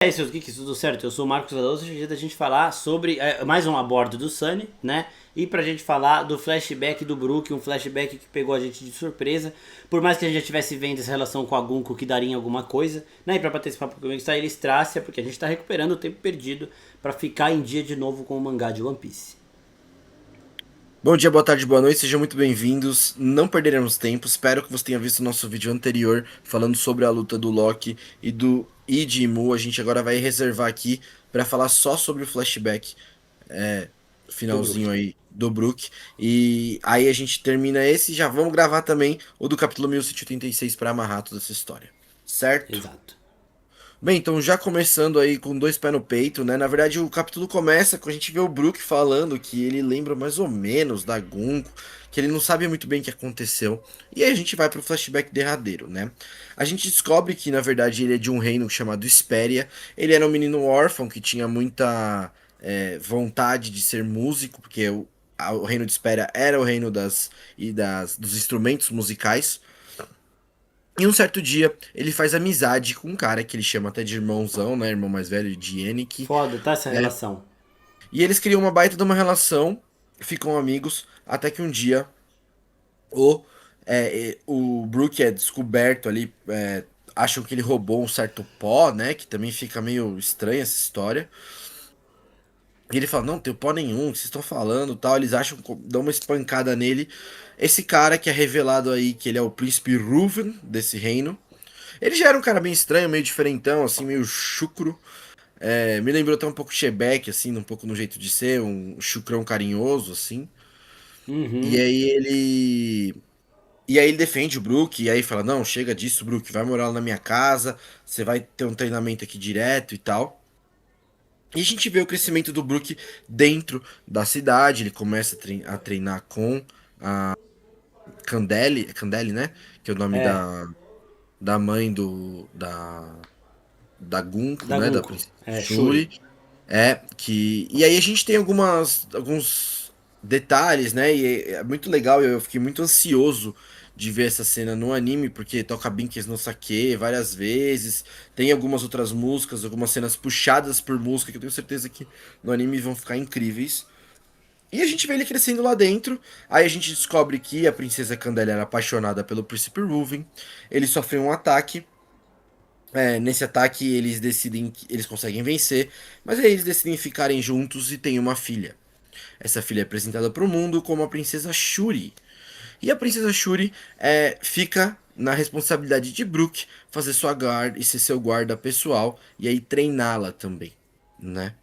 E aí, seus geeks, tudo certo? Eu sou o Marcos Alonso e hoje é dia da gente falar sobre mais um abordo do Sunny, né? E pra gente falar do flashback do Brook, um flashback que pegou a gente de surpresa. Por mais que a gente já estivesse vendo essa relação com a Gunko que daria em alguma coisa, né? E pra bater esse papo comigo está ele Strácia, porque a gente tá recuperando o tempo perdido pra ficar em dia de novo com o mangá de One Piece. Bom dia, boa tarde, boa noite, sejam muito bem-vindos. Não perderemos tempo, espero que você tenha visto o nosso vídeo anterior falando sobre a luta do Loki e do Ichimu. A gente agora vai reservar aqui para falar só sobre o flashback, Do Brook. finalzinho aí do Brook. E aí a gente termina esse e já vamos gravar também o do capítulo 1186 para amarrar toda essa história, certo? Exato. Bem, então já começando aí com dois pés no peito, né? Na verdade, o capítulo começa com a gente vê o Brook falando que ele lembra mais ou menos da Gunko, que ele não sabe muito bem o que aconteceu. E aí a gente vai pro flashback derradeiro, né? A gente descobre que, na verdade, ele é de um reino chamado Espéria. Ele era um menino órfão que tinha muita vontade de ser músico, porque o reino de Espéria era o reino dos instrumentos musicais. E um certo dia, ele faz amizade com um cara que ele chama até de irmãozão, né? Irmão mais velho de Yannick. Foda, tá essa É. relação? E eles criam uma baita de uma relação, ficam amigos, até que um dia o Brook é descoberto ali. Acham que ele roubou um certo pó, né? Que também fica meio estranha essa história. E ele fala, não, tem pó nenhum, o que vocês estão falando tal. Eles acham, dão uma espancada nele. Esse cara que é revelado aí que ele é o príncipe Ruven desse reino. Ele já era um cara bem estranho, meio diferentão, assim, meio chucro. Me lembrou até um pouco Shebeck, assim, um pouco no jeito de ser, um chucrão carinhoso, assim. E Uhum. aí ele. E aí ele defende o Brook, e aí fala, não, chega disso, Brook, vai morar lá na minha casa, você vai ter um treinamento aqui direto e tal. E a gente vê o crescimento do Brook dentro da cidade, ele começa a treinar com a Candele, né? Que é o nome É, da mãe da Gunko, da né? Da Gunko. princesa É, Shuri. Shuri. E aí a gente tem alguns detalhes, né? E é muito legal, eu fiquei muito ansioso de ver essa cena no anime, porque toca Binks no Sake várias vezes, tem algumas outras músicas, algumas cenas puxadas por música, que eu tenho certeza que no anime vão ficar incríveis. E a gente vê ele crescendo lá dentro, aí a gente descobre que a princesa Candela era apaixonada pelo príncipe Ruven, ele sofreu um ataque, nesse ataque eles decidem que eles conseguem vencer, mas aí eles decidem ficarem juntos e têm uma filha. Essa filha é apresentada para o mundo como a princesa Shuri. E a princesa Shuri fica na responsabilidade de Brook fazer sua guarda e ser seu guarda pessoal e aí treiná-la também, né?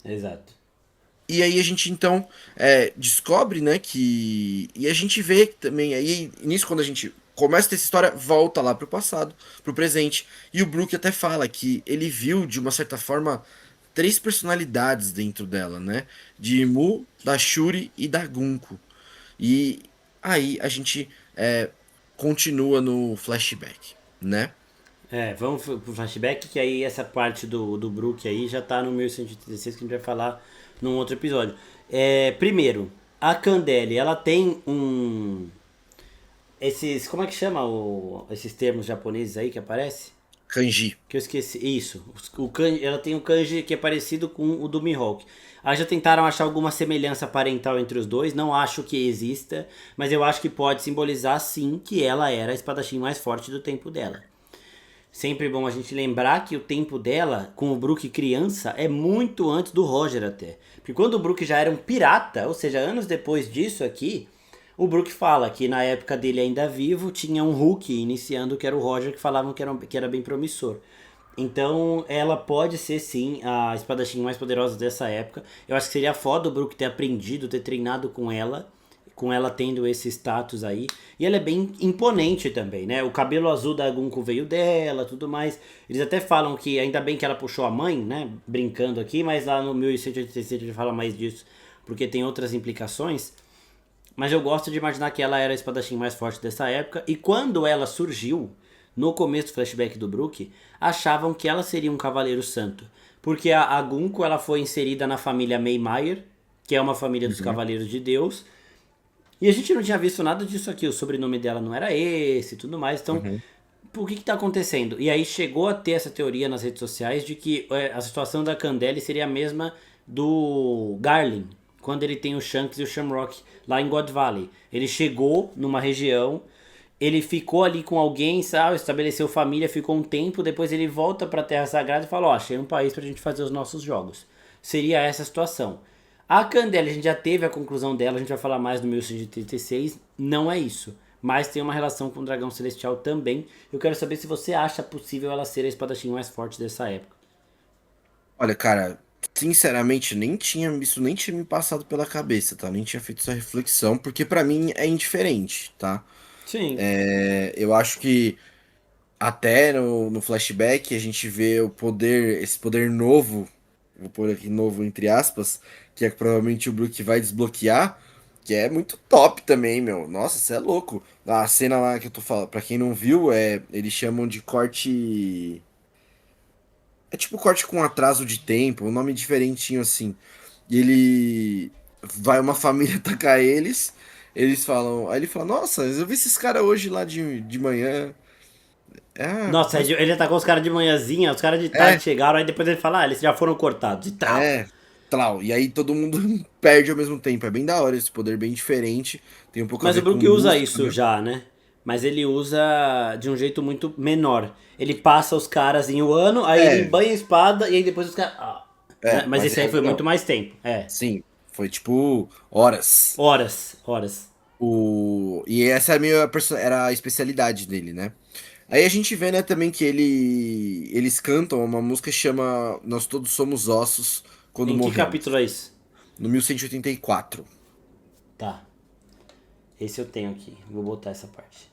Exato. E aí a gente então descobre, né, que. E a gente vê também, aí nisso quando a gente começa a ter essa história, volta lá pro passado, pro presente. E o Brook até fala que ele viu, de uma certa forma, três personalidades dentro dela, né? De Mu, da Shuri e da Gunko. E aí a gente continua no flashback, né? É, vamos pro flashback, que aí essa parte do Brook aí já tá no 1136 que a gente vai falar num outro episódio. Primeiro, a Candele, ela tem um. Esses. Como é que chama esses termos japoneses aí que aparece? Kanji. Que eu esqueci. Isso. Ela tem um kanji que é parecido com o do Mihawk. Aí já tentaram achar alguma semelhança parental entre os dois. Não acho que exista, mas eu acho que pode simbolizar sim que ela era a espadachim mais forte do tempo dela. Sempre bom a gente lembrar que o tempo dela, com o Brook criança, é muito antes do Roger até. Porque quando o Brook já era um pirata, ou seja, anos depois disso aqui, o Brook fala que na época dele ainda vivo, tinha um Hulk iniciando, que era o Roger, que falavam que era bem promissor. Então, ela pode ser sim a espadachim mais poderosa dessa época. Eu acho que seria foda o Brook ter aprendido, ter treinado com ela tendo esse status aí. E ela é bem imponente também, né? O cabelo azul da Gunko veio dela, tudo mais. Eles até falam que ainda bem que ela puxou a mãe, né? Brincando aqui, mas lá no 1187 a gente fala mais disso, porque tem outras implicações. Mas eu gosto de imaginar que ela era a espadachim mais forte dessa época. E quando ela surgiu, no começo do flashback do Brook, achavam que ela seria um cavaleiro santo. Porque a Gunko ela foi inserida na família Maymeyer, que é uma família dos Uhum. Cavaleiros de Deus. E a gente não tinha visto nada disso aqui. O sobrenome dela não era esse e tudo mais. Então, Uhum. O que tá acontecendo? E aí chegou a ter essa teoria nas redes sociais de que a situação da Candelli seria a mesma do Garlin, quando ele tem o Shanks e o Shamrock lá em God Valley. Ele chegou numa região, ele ficou ali com alguém, sabe, estabeleceu família, ficou um tempo, depois ele volta pra Terra Sagrada e fala, ó, achei um país pra gente fazer os nossos jogos. Seria essa a situação. A Candelli, a gente já teve a conclusão dela, a gente vai falar mais no 1136, não é isso. Mas tem uma relação com o Dragão Celestial também. Eu quero saber se você acha possível ela ser a espadachim mais forte dessa época. Olha, cara, sinceramente, isso nem tinha me passado pela cabeça, tá? Nem tinha feito essa reflexão, porque pra mim é indiferente, tá? Sim. Eu acho que até no flashback a gente vê o poder, esse poder novo, vou pôr aqui novo entre aspas, que é provavelmente o Brook vai desbloquear, que é muito top também, meu. Nossa, você é louco. A cena lá que eu tô falando, pra quem não viu, eles chamam de corte. É tipo corte com atraso de tempo, um nome diferentinho assim. E ele vai uma família atacar eles. Eles falam. Aí ele fala, nossa, eu vi esses caras hoje lá de manhã. Ah, Nossa, mas. ele atacou os caras de manhãzinha, os caras de tarde É, chegaram, aí depois ele fala, ah, eles já foram cortados e tal. é. Tlau. E aí todo mundo perde ao mesmo tempo. É bem da hora esse poder, bem diferente. Tem um pouco a Mas o ver com Brook usa música, isso né? já, né? Mas ele usa de um jeito muito menor. Ele passa os caras em um ano, aí ele É, banha a espada e aí depois os caras. Né? Mas mas esse aí foi muito não. mais tempo. É. Sim, foi tipo horas. Horas, horas. E essa é era a especialidade dele, né? Aí a gente vê, né, também que eles cantam uma música que chama Nós Todos Somos Ossos Quando Em que capítulo Morremos, é isso? no 1184. Tá. Esse eu tenho aqui. Vou botar essa parte.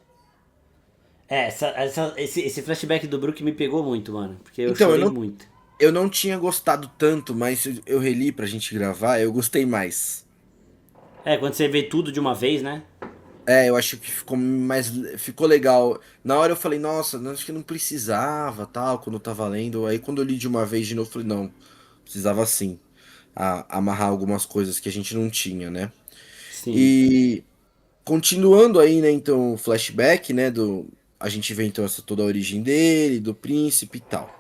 Esse flashback do Brook me pegou muito, mano. Porque eu Então, chorei muito. eu não tinha gostado tanto, mas eu reli pra gente gravar, eu gostei mais. É, quando você vê tudo de uma vez, né? Eu acho que ficou legal. Na hora eu falei, nossa, acho que não precisava, tal, quando eu tava lendo. Aí quando eu li de uma vez de novo, eu falei, não, precisava sim, amarrar algumas coisas que a gente não tinha, né? Sim. E continuando aí, né, então, o flashback, né, a gente vê então essa toda a origem dele, do príncipe e tal.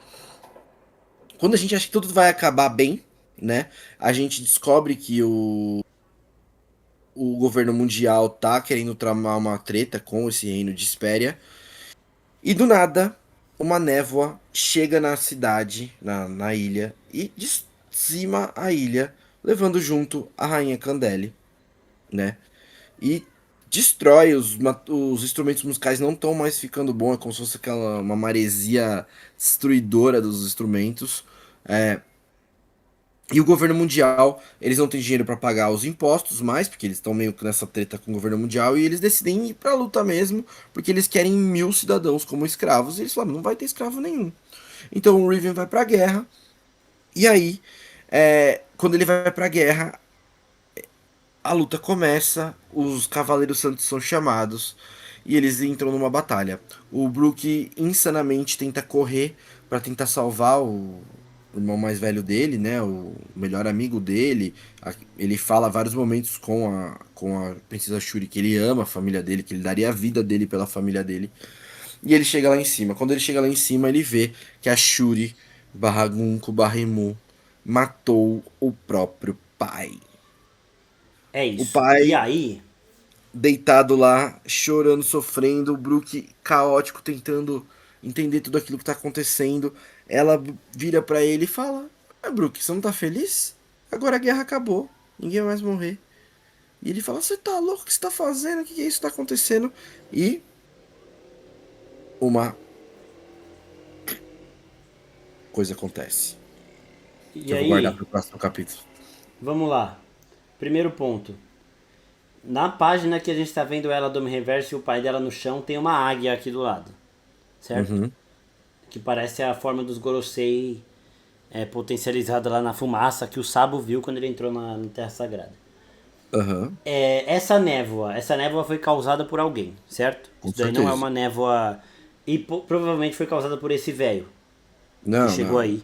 Quando a gente acha que tudo vai acabar bem, né, a gente descobre que o governo mundial tá querendo tramar uma treta com esse reino de Espéria. E do nada, uma névoa chega na cidade, na ilha, e dizima a ilha, levando junto a Rainha Candele, né? E destrói os instrumentos musicais, não estão mais ficando bom, é como se fosse uma maresia destruidora dos instrumentos. É, e o governo mundial, eles não têm dinheiro para pagar os impostos mais, porque eles estão meio que nessa treta com o governo mundial, e eles decidem ir pra luta mesmo, porque eles querem 1000 cidadãos como escravos, e eles falam, não vai ter escravo nenhum. Então o Riven vai pra guerra, e aí, quando ele vai pra guerra, a luta começa, os Cavaleiros Santos são chamados, e eles entram numa batalha. O Brook insanamente tenta correr para tentar salvar o irmão mais velho dele, né? O melhor amigo dele. Ele fala vários momentos com a Princesa Shuri que ele ama a família dele, que ele daria a vida dele pela família dele. E ele chega lá em cima. Quando ele chega lá em cima, ele vê que a Shuri barra Gunko barra Emu matou o próprio pai. É O isso. E pai aí, deitado lá, chorando, sofrendo, o Brook caótico, tentando entender tudo aquilo que tá acontecendo. Ela vira pra ele e fala: Brook, você não tá feliz? Agora a guerra acabou, ninguém vai mais morrer. E ele fala: Você tá louco? O que você tá fazendo? O que é isso que tá acontecendo? E uma coisa acontece, que e eu vou guardar aí, pro próximo capítulo. vamos lá. Primeiro ponto. Na página que a gente tá vendo ela do reverso e o pai dela no chão, tem uma águia aqui do lado. Certo? Uhum, Que parece a forma dos Gorosei potencializada lá na fumaça que o Sabo viu quando ele entrou na Terra Sagrada. aham, Essa névoa foi causada por alguém, certo? com Isso daí não é certeza. uma névoa. E provavelmente foi causada por esse velho que Não, chegou não. aí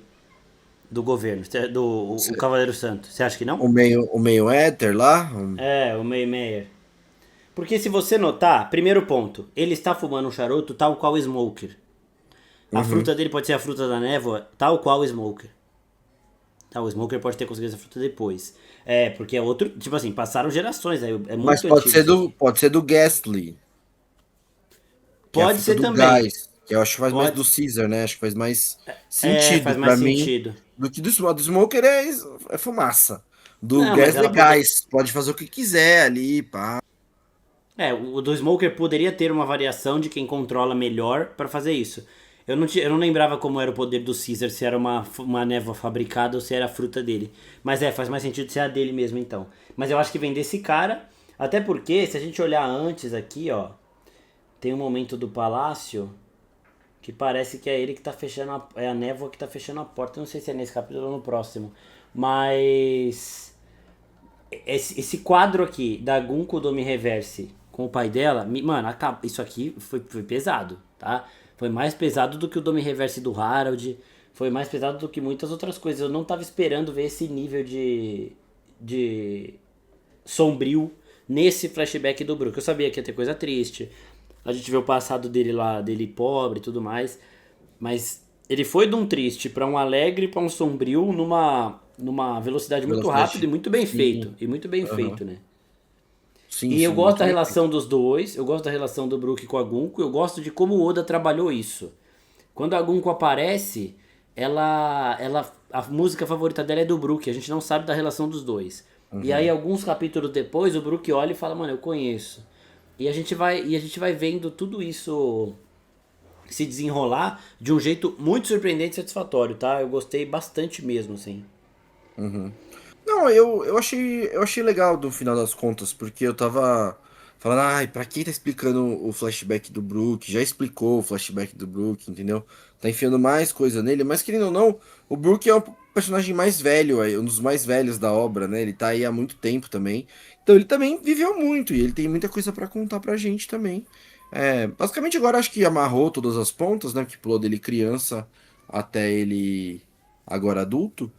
do governo, o Cavaleiro Santo. Você acha que não? O meio éter lá, É, o Meyer. Porque se você notar, primeiro ponto, ele está fumando um charuto tal qual o Smoker. A Uhum. fruta dele pode ser a fruta da névoa, tal qual o Smoker. Tá, o Smoker pode ter conseguido essa fruta depois. É, porque é outro. Tipo assim, passaram gerações, é Mas muito antigo isso aqui. pode ser do Ghastly, que é a Pode fruta ser do também. gás, que eu acho que faz mais do Pode. Caesar, né? Acho que faz mais É, sentido faz mais pra mim sentido. do que do Smoker. Do Smoker é fumaça. Do Não, mas Ghastly é ela poder. gás. Pode fazer o que quiser ali, pá. É, o do Smoker poderia ter uma variação de quem controla melhor pra fazer isso. Eu não lembrava como era o poder do Caesar, se era uma névoa fabricada ou se era a fruta dele. Mas faz mais sentido ser a dele mesmo então. Mas eu acho que vem desse cara, até porque se a gente olhar antes aqui, ó, tem um momento do palácio que parece que é ele que tá fechando é a névoa que tá fechando a porta. Eu não sei se é nesse capítulo ou no próximo. Mas esse quadro aqui da Gunko Domi Reverse com o pai dela, mano, isso aqui foi pesado, tá? Foi mais pesado do que o Domi Reverse do Harold, foi mais pesado do que muitas outras coisas. Eu não tava esperando ver esse nível de sombrio nesse flashback do Brook. Eu sabia que ia ter coisa triste. A gente vê o passado dele lá, dele pobre e tudo mais. Mas ele foi de um triste pra um alegre, pra um sombrio, numa velocidade muito rápida e Velocidade. muito bem feito. Sim. E muito bem Aham. feito, né? Sim, E eu sim, gosto muito da bem feito. relação dos dois, eu gosto da relação do Brook com a Gunko, eu gosto de como o Oda trabalhou isso. Quando a Gunko aparece, a música favorita dela é do Brook, a gente não sabe da relação dos dois. E aí Uhum. alguns capítulos depois, o Brook olha e fala, mano, eu conheço. E a gente vai vendo tudo isso se desenrolar de um jeito muito surpreendente e satisfatório, tá? Eu gostei bastante mesmo, assim. Uhum. Não, eu achei legal do final das contas, porque eu tava falando, ai, pra quem tá explicando o flashback do Brook? Já explicou o flashback do Brook, entendeu? Tá enfiando mais coisa nele, mas querendo ou não, o Brook é um personagem mais velho, um dos mais velhos da obra, né? Ele tá aí há muito tempo também. Então ele também viveu muito e ele tem muita coisa pra contar pra gente também. É, basicamente agora acho que amarrou todas as pontas, né? Que pulou dele criança até ele agora adulto.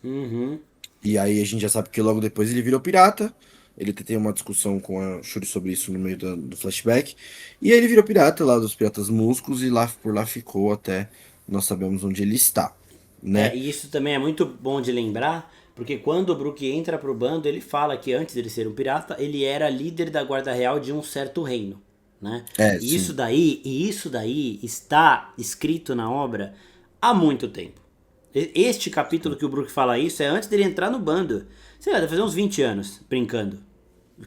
Uhum. E aí a gente já sabe que logo depois ele virou pirata. Ele tem uma discussão com a Shuri sobre isso no meio do flashback. E aí ele virou pirata lá dos Piratas Músculos e lá por lá ficou até nós sabemos onde ele está, É, né? e isso também é muito bom de lembrar, porque quando o Brook entra pro bando, ele fala que antes dele ser um pirata, ele era líder da guarda real de um certo reino, né? É, sim. E isso daí está escrito na obra há muito tempo. Este capítulo que o Brook fala isso é antes dele entrar no bando. Sei lá, deve fazer uns 20 anos brincando.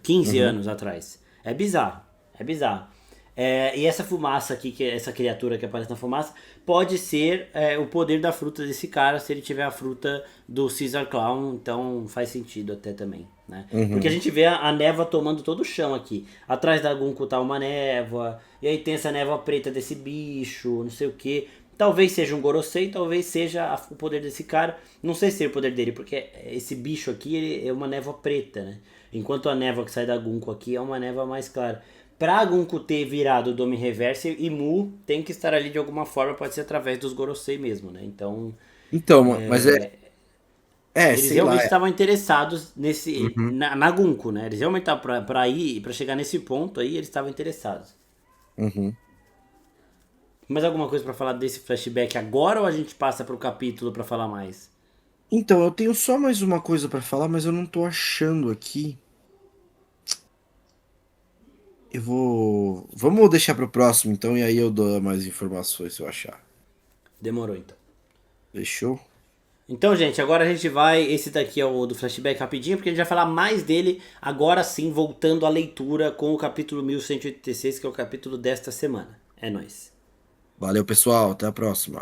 15 Uhum. anos atrás. É bizarro. É bizarro. É, e essa fumaça aqui, essa criatura que aparece na fumaça, pode ser o poder da fruta desse cara, se ele tiver a fruta do Caesar Clown, então faz sentido até também, né? Porque a Uhum. gente vê a névoa tomando todo o chão aqui. Atrás da Gunko tá uma névoa, e aí tem essa névoa preta desse bicho, não sei o que. Talvez seja um Gorosei, talvez seja o poder desse cara. Não sei se é o poder dele, porque esse bicho aqui ele é uma névoa preta, né? Enquanto a névoa que sai da Gunko aqui é uma névoa mais clara. Pra Gunko ter virado o Domi Reverse, e Mu tem que estar ali de alguma forma, pode ser através dos Gorosei mesmo, né? Então, Então, mas eles sei lá. realmente estavam interessados nesse Uhum. na Gunko, né? Eles realmente estavam pra ir, pra chegar nesse ponto aí, eles estavam interessados. Uhum. Mais alguma coisa pra falar desse flashback agora ou a gente passa pro capítulo pra falar mais? Então, eu tenho só mais uma coisa pra falar, mas eu não tô achando aqui. Eu vou. Vamos deixar pro próximo, então, e aí eu dou mais informações se eu achar. Demorou então. Fechou? Então, gente, agora a gente vai. Esse daqui é o do flashback rapidinho, porque a gente vai falar mais dele agora sim, voltando à leitura com o capítulo 1186, que é o capítulo desta semana. É nóis. Valeu, pessoal. Até a próxima.